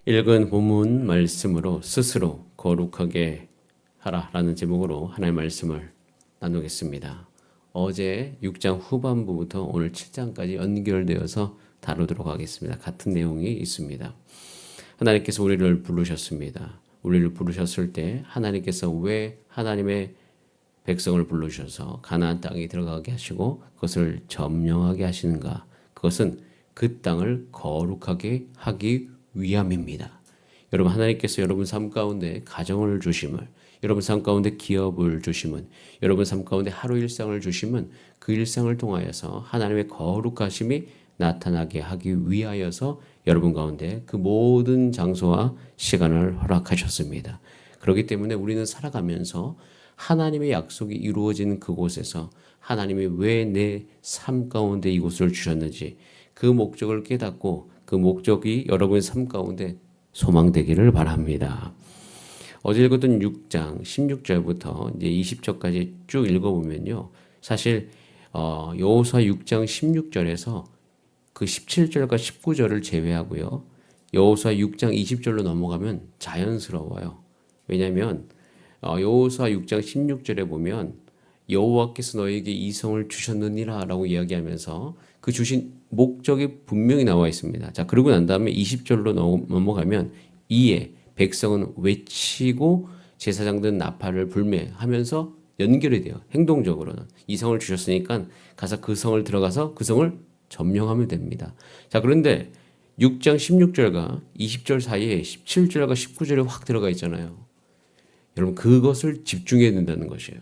읽은 본문 말씀으로 스스로 거룩하게 하라라는 제목으로 하나님의 말씀을 나누겠습니다. 어제 6장 후반부부터 오늘 7장까지 연결되어서 다루도록 하겠습니다. 같은 내용이 있습니다. 하나님께서 우리를 부르셨습니다. 우리를 부르셨을 때 하나님께서 왜 하나님의 백성을 부르셔서 가나안 땅에 들어가게 하시고 그것을 점령하게 하시는가? 그것은 그 땅을 거룩하게 하기 위함입니다. 여러분, 하나님께서 여러분 삶 가운데 가정을 주심을, 여러분 삶 가운데 기업을 주심은, 여러분 삶 가운데 하루 일상을 주심은 그 일상을 통하여서 하나님의 거룩하심이 나타나게 하기 위하여서 여러분 가운데 그 모든 장소와 시간을 허락하셨습니다. 그렇기 때문에 우리는 살아가면서 하나님의 약속이 이루어지는 그곳에서 하나님이 왜 내 삶 가운데 이곳을 주셨는지 그 목적을 깨닫고 그 목적이 여러분의 삶 가운데 소망되기를 바랍니다. 어제 읽었던 6장 16절부터 이제 20절까지 쭉 읽어보면요. 사실 여호수아 6장 16절에서 그 17절과 19절을 제외하고요. 여호수아 6장 20절로 넘어가면 자연스러워요. 왜냐하면 여호수아 6장 16절에 보면 여호와께서 너에게 이 성을 주셨느니라 라고 이야기하면서 그 주신 목적이 분명히 나와 있습니다. 자, 그러고 난 다음에 20절로 넘어가면 이에 백성은 외치고 제사장들은 나팔을 불매하면서 연결이 돼요. 행동적으로는. 이 성을 주셨으니까 가서 그 성을 들어가서 그 성을 점령하면 됩니다. 자, 그런데 6장 16절과 20절 사이에 17절과 19절이 확 들어가 있잖아요. 여러분, 그것을 집중해야 된다는 것이에요.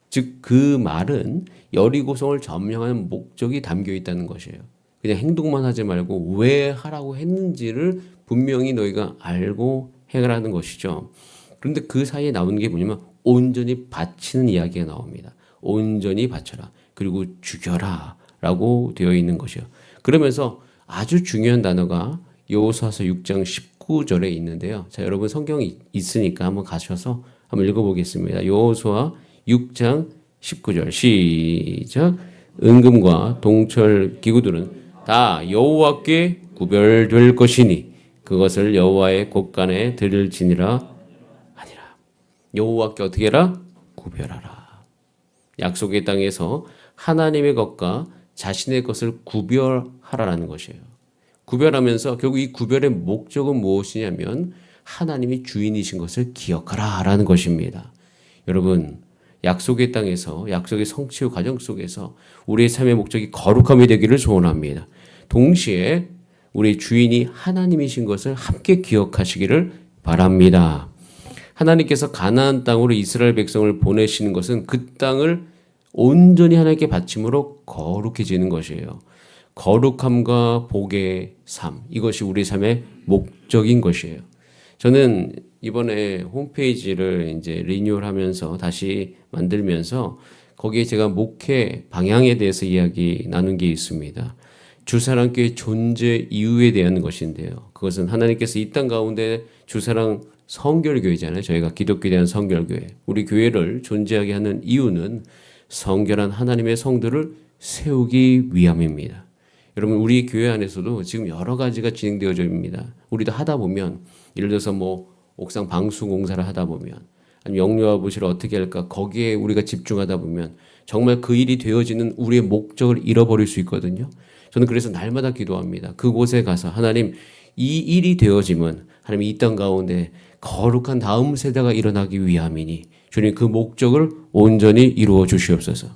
즉, 그 말은 여리고성을 점령하는 목적이 담겨 있다는 것이에요. 그냥 행동만 하지 말고 왜 하라고 했는지를 분명히 너희가 알고 행하라는 것이죠. 그런데 그 사이에 나오는 게 뭐냐면 온전히 바치는 이야기가 나옵니다. 온전히 바쳐라. 그리고 죽여라. 라고 되어 있는 것이에요. 그러면서 아주 중요한 단어가 여호수아서 6장 19절에 있는데요. 자, 여러분 성경이 있으니까 한번 가셔서 한번 읽어보겠습니다. 여호수아 6장 19절 시작. 은금과 동철 기구들은 다 여호와께 구별될 것이니 그것을 여호와의 곳간에 드릴지니라 하니라. 여호와께 어떻게 해라? 구별하라. 약속의 땅에서 하나님의 것과 자신의 것을 구별하라는 것이에요. 구별하면서 결국 이 구별의 목적은 무엇이냐면 하나님이 주인이신 것을 기억하라라는 것입니다. 여러분, 약속의 땅에서 약속의 성취의 과정 속에서 우리의 삶의 목적이 거룩함이 되기를 소원합니다. 동시에 우리 주인이 하나님이신 것을 함께 기억하시기를 바랍니다. 하나님께서 가나안 땅으로 이스라엘 백성을 보내시는 것은 그 땅을 온전히 하나님께 바침으로 거룩해지는 것이에요. 거룩함과 복의 삶, 이것이 우리 삶의 목적인 것이에요. 저는 이번에 홈페이지를 이제 리뉴얼하면서 다시 만들면서 거기에 제가 목회 방향에 대해서 이야기 나눈 게 있습니다. 주사랑교회 존재 이유에 대한 것인데요. 그것은 하나님께서 이 땅 가운데 주사랑 성결교회잖아요. 저희가 기독교에 대한 성결교회. 우리 교회를 존재하게 하는 이유는 성결한 하나님의 성도를 세우기 위함입니다. 여러분, 우리 교회 안에서도 지금 여러 가지가 진행되어져 있습니다. 우리도 하다 보면 예를 들어서 뭐 옥상 방수 공사를 하다 보면 아니면 영유아 부실을 어떻게 할까 거기에 우리가 집중하다 보면 정말 그 일이 되어지는 우리의 목적을 잃어버릴 수 있거든요. 저는 그래서 날마다 기도합니다. 그곳에 가서 하나님, 이 일이 되어지면 하나님 이 땅 가운데 거룩한 다음 세대가 일어나기 위함이니 주님 그 목적을 온전히 이루어 주시옵소서.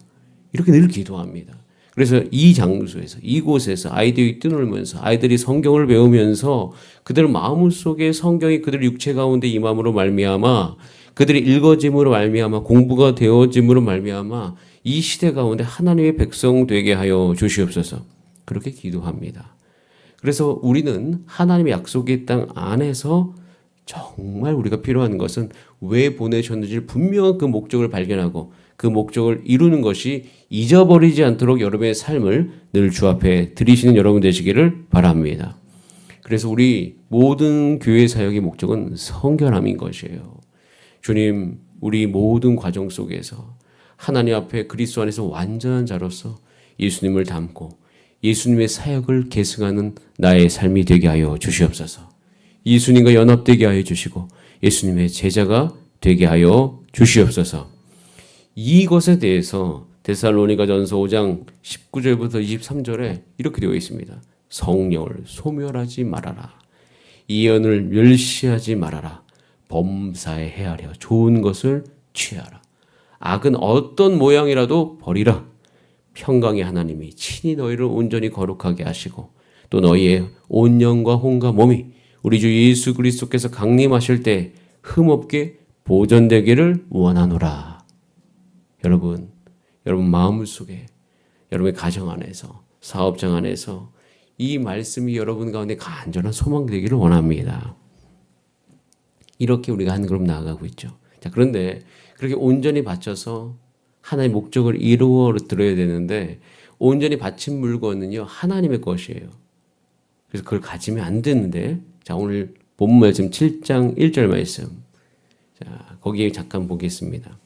이렇게 늘 기도합니다. 그래서 이 장소에서 이곳에서 아이들이 뛰놀면서 아이들이 성경을 배우면서 그들 마음속에 성경이 그들 육체 가운데 임함으로 말미암아 그들이 읽어짐으로 말미암아 공부가 되어짐으로 말미암아 이 시대 가운데 하나님의 백성 되게 하여 주시옵소서. 그렇게 기도합니다. 그래서 우리는 하나님의 약속의 땅 안에서 정말 우리가 필요한 것은 왜 보내셨는지 분명한 그 목적을 발견하고 그 목적을 이루는 것이 잊어버리지 않도록 여러분의 삶을 늘 주 앞에 드리시는 여러분 되시기를 바랍니다. 그래서 우리 모든 교회 사역의 목적은 성결함인 것이에요. 주님, 우리 모든 과정 속에서 하나님 앞에 그리스도 안에서 완전한 자로서 예수님을 닮고 예수님의 사역을 계승하는 나의 삶이 되게 하여 주시옵소서. 예수님과 연합되게 하여 주시고 예수님의 제자가 되게 하여 주시옵소서. 이것에 대해서 데살로니가전서 5장 19절부터 23절에 이렇게 되어 있습니다. 성령을 소멸하지 말아라. 이언을 멸시하지 말아라. 범사에 헤아려 좋은 것을 취하라. 악은 어떤 모양이라도 버리라. 평강의 하나님이 친히 너희를 온전히 거룩하게 하시고 또 너희의 온 영과 혼과 몸이 우리 주 예수 그리스도께서 강림하실 때 흠없게 보존되기를 원하노라. 여러분 마음속에 여러분의 가정 안에서 사업장 안에서 이 말씀이 여러분 가운데 간절한 소망 되기를 원합니다. 이렇게 우리가 한 걸음 나아가고 있죠. 자, 그런데 그렇게 온전히 바쳐서 하나님의 목적을 이루어 드려야 되는데 온전히 바친 물건은요 하나님의 것이에요. 그래서 그걸 가지면 안 되는데 자 오늘 본문 말씀 7장 1절 말씀 자 거기에 잠깐 보겠습니다.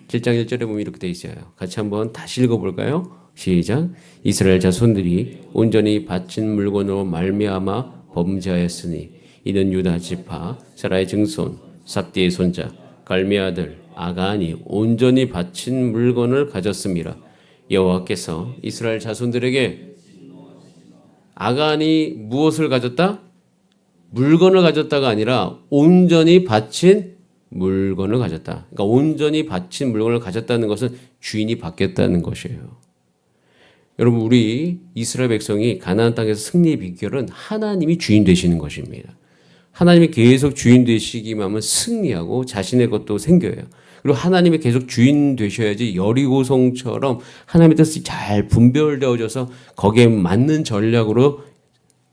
7장 1절에 보면 이렇게 돼 있어요. 같이 한번 다시 읽어볼까요? 시작. 이스라엘 자손들이 온전히 바친 물건으로 말미암아 범죄하였으니 이는 유다 지파 사라의 증손 삽디의 손자 갈미 아들 아간이 온전히 바친 물건을 가졌습니다. 여호와께서 이스라엘 자손들에게 아간이 무엇을 가졌다? 물건을 가졌다가 아니라 온전히 바친 물건을 가졌다. 그러니까 온전히 바친 물건을 가졌다는 것은 주인이 바뀌었다는 것이에요. 여러분 우리 이스라엘 백성이 가나안 땅에서 승리의 비결은 하나님이 주인 되시는 것입니다. 하나님이 계속 주인 되시기만 하면 승리하고 자신의 것도 생겨요. 그리고 하나님이 계속 주인 되셔야지 여리고성처럼 하나님의 뜻이 잘 분별되어져서 거기에 맞는 전략으로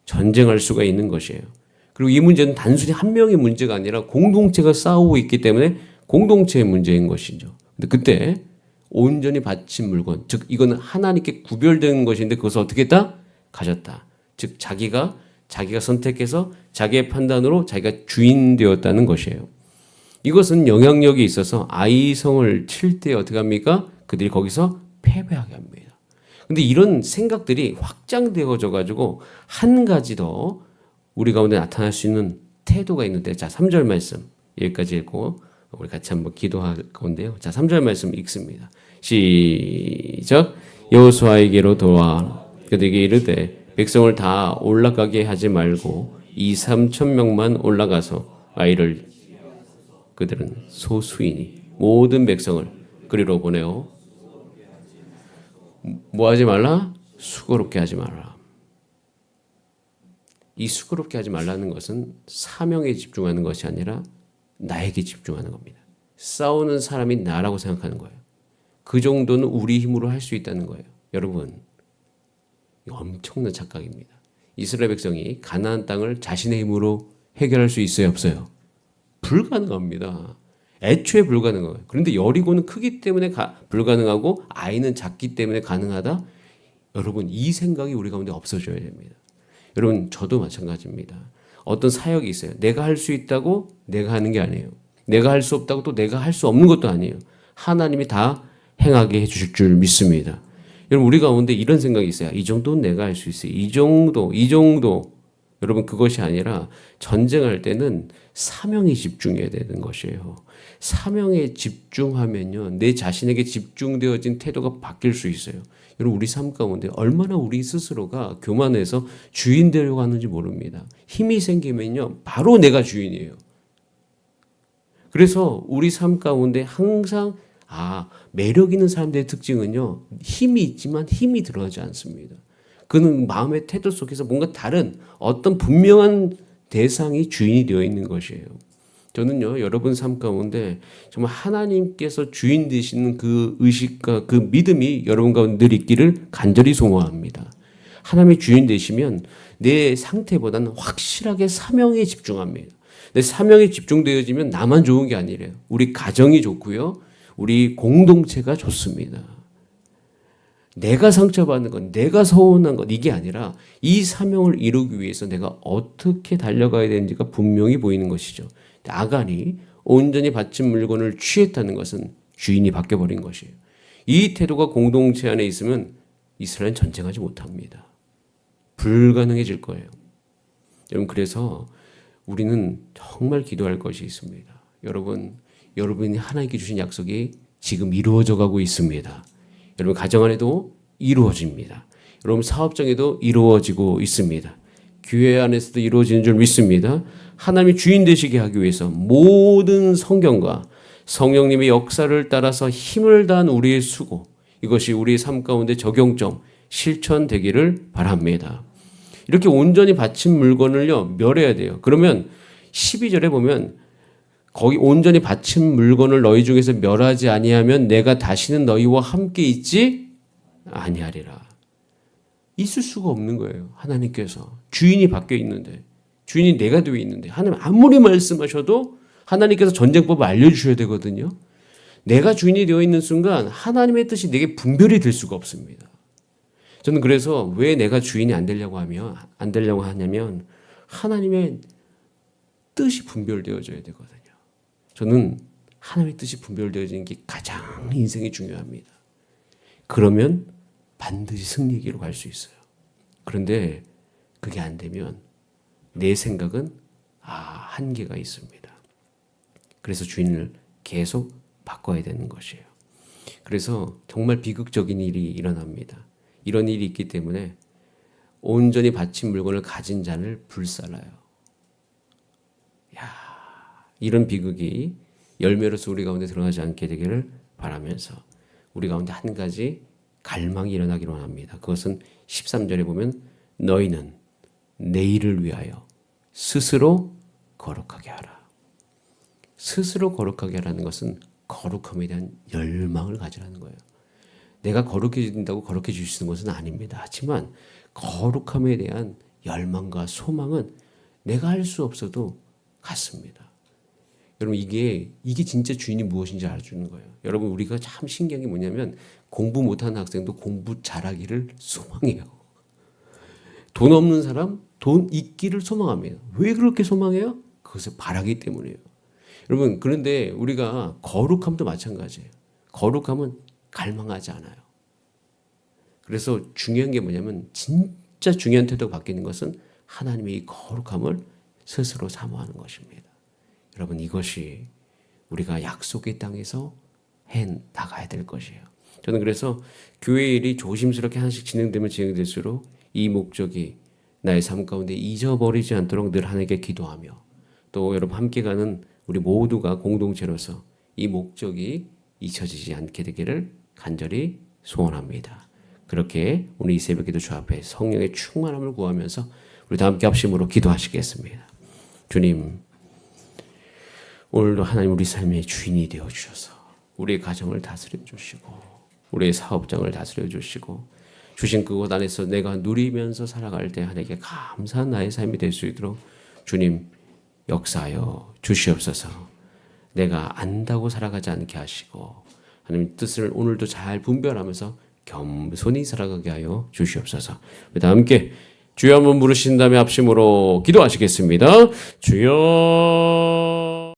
전쟁할 수가 있는 것이에요. 그리고 이 문제는 단순히 한 명의 문제가 아니라 공동체가 싸우고 있기 때문에 공동체의 문제인 것이죠. 근데 그때 온전히 바친 물건, 즉 이거는 하나님께 구별되는 것인데 그것을 어떻게 했다? 가졌다. 즉 자기가 선택해서 자기의 판단으로 자기가 주인 되었다는 것이에요. 이것은 영향력이 있어서 아이성을 칠 때 어떻게 합니까? 그들이 거기서 패배하게 합니다. 근데 이런 생각들이 확장되어져 가지고 한 가지 더 우리 가운데 나타날 수 있는 태도가 있는데 자 3절 말씀 여기까지 읽고 우리 같이 한번 기도할 건데요. 자 3절 말씀 읽습니다. 시작. 여호수아에게로 돌아와 그들에게 이르되 백성을 다 올라가게 하지 말고 2-3천 명만 올라가서 아이를 그들은 소수이니 모든 백성을 그리로 보내어 뭐 하지 말라? 수고롭게 하지 말라. 이 수고롭게 하지 말라는 것은 사명에 집중하는 것이 아니라 나에게 집중하는 겁니다. 싸우는 사람이 나라고 생각하는 거예요. 그 정도는 우리 힘으로 할 수 있다는 거예요. 여러분, 엄청난 착각입니다. 이스라엘 백성이 가나안 땅을 자신의 힘으로 해결할 수 있어요, 없어요? 불가능합니다. 애초에 불가능해요. 그런데 여리고는 크기 때문에 불가능하고 아이는 작기 때문에 가능하다? 여러분, 이 생각이 우리 가운데 없어져야 됩니다. 여러분, 저도 마찬가지입니다. 어떤 사역이 있어요. 내가 할 수 있다고 내가 하는 게 아니에요. 내가 할 수 없다고 또 내가 할 수 없는 것도 아니에요. 하나님이 다 행하게 해주실 줄 믿습니다. 여러분 우리 가운데 이런 생각이 있어요. 이 정도는 내가 할 수 있어요. 이 정도. 여러분 그것이 아니라 전쟁할 때는 사명에 집중해야 되는 것이에요. 사명에 집중하면요. 내 자신에게 집중되어진 태도가 바뀔 수 있어요. 여러분 우리 삶 가운데 얼마나 우리 스스로가 교만해서 주인 되려고 하는지 모릅니다. 힘이 생기면요. 바로 내가 주인이에요. 그래서 우리 삶 가운데 항상 매력 있는 사람들의 특징은요. 힘이 있지만 힘이 들어가지 않습니다. 그는 마음의 태도 속에서 뭔가 다른 어떤 분명한 대상이 주인이 되어 있는 것이에요. 저는요. 여러분 삶 가운데 정말 하나님께서 주인 되시는 그 의식과 그 믿음이 여러분 가운데 늘 있기를 간절히 소망합니다. 하나님의 주인 되시면 내 상태보다는 확실하게 사명에 집중합니다. 내 사명에 집중되어지면 나만 좋은 게 아니래요. 우리 가정이 좋고요. 우리 공동체가 좋습니다. 내가 상처받는 건, 내가 서운한 건 이게 아니라 이 사명을 이루기 위해서 내가 어떻게 달려가야 되는지가 분명히 보이는 것이죠. 아간이 온전히 바친 물건을 취했다는 것은 주인이 바뀌어버린 것이에요. 이 태도가 공동체 안에 있으면 이스라엘은 전쟁하지 못합니다. 불가능해질 거예요. 여러분 그래서 우리는 정말 기도할 것이 있습니다. 여러분이 하나님께 주신 약속이 지금 이루어져 가고 있습니다. 여러분 가정 안에도 이루어집니다. 여러분 사업장에도 이루어지고 있습니다. 교회 안에서도 이루어지는 줄 믿습니다. 하나님이 주인 되시게 하기 위해서 모든 성경과 성령님의 역사를 따라서 힘을 다한 우리의 수고, 이것이 우리의 삶 가운데 적용점, 실천되기를 바랍니다. 이렇게 온전히 바친 물건을요, 멸해야 돼요. 그러면 12절에 보면 거기 온전히 바친 물건을 너희 중에서 멸하지 아니하면 내가 다시는 너희와 함께 있지 아니하리라. 있을 수가 없는 거예요. 하나님께서 주인이 바뀌어 있는데, 주인이 내가 되어 있는데, 하나님 아무리 말씀하셔도 하나님께서 전쟁법을 알려주셔야 되거든요. 내가 주인이 되어 있는 순간 하나님의 뜻이 내게 분별이 될 수가 없습니다. 저는 그래서 왜 내가 주인이 안 되려고 하냐면 하나님의 뜻이 분별되어져야 되거든요. 저는 하나님의 뜻이 분별되어지는 게 가장 인생이 중요합니다. 그러면 반드시 승리의 길로 갈 수 있어요. 그런데 그게 안 되면 내 생각은 한계가 있습니다. 그래서 주인을 계속 바꿔야 되는 것이에요. 그래서 정말 비극적인 일이 일어납니다. 이런 일이 있기 때문에 온전히 바친 물건을 가진 자를 불살라요. 이런 비극이 열매로서 우리 가운데 드러나지 않게 되기를 바라면서 우리 가운데 한 가지 갈망이 일어나기를 원합니다. 그것은 13절에 보면 너희는 내일을 위하여 스스로 거룩하게 하라. 스스로 거룩하게 하라는 것은 거룩함에 대한 열망을 가지라는 거예요. 내가 거룩해진다고 거룩해질 것은 아닙니다. 하지만 거룩함에 대한 열망과 소망은 내가 할 수 없어도 같습니다. 여러분 이게 진짜 주인이 무엇인지 알아주는 거예요. 여러분 우리가 참 신기한 게 뭐냐면 공부 못하는 학생도 공부 잘하기를 소망해요. 돈 없는 사람 돈 있기를 소망합니다. 왜 그렇게 소망해요? 그것을 바라기 때문이에요. 여러분 그런데 우리가 거룩함도 마찬가지예요. 거룩함은 갈망하지 않아요. 그래서 중요한 게 뭐냐면 진짜 중요한 태도가 바뀌는 것은 하나님의 이 거룩함을 스스로 사모하는 것입니다. 여러분 이것이 우리가 약속의 땅에서 해 나가야 될 것이에요. 저는 그래서 교회 일이 조심스럽게 하나씩 진행되면 진행될수록 이 목적이 나의 삶 가운데 잊어버리지 않도록 늘 하나님께 기도하며 또 여러분 함께 가는 우리 모두가 공동체로서 이 목적이 잊혀지지 않게 되기를 간절히 소원합니다. 그렇게 오늘 이 새벽에도 주 앞에 성령의 충만함을 구하면서 우리 다 함께 합심으로 기도하시겠습니다. 주님, 오늘도 하나님 우리 삶의 주인이 되어주셔서 우리의 가정을 다스려 주시고 우리의 사업장을 다스려 주시고 주신 그곳 안에서 내가 누리면서 살아갈 때 하나님께 감사한 나의 삶이 될 수 있도록 주님 역사하여 주시옵소서. 내가 안다고 살아가지 않게 하시고 하나님 뜻을 오늘도 잘 분별하면서 겸손히 살아가게 하여 주시옵소서. 다 함께 주여 한번 부르신 다음에 합심으로 기도하시겠습니다. 주여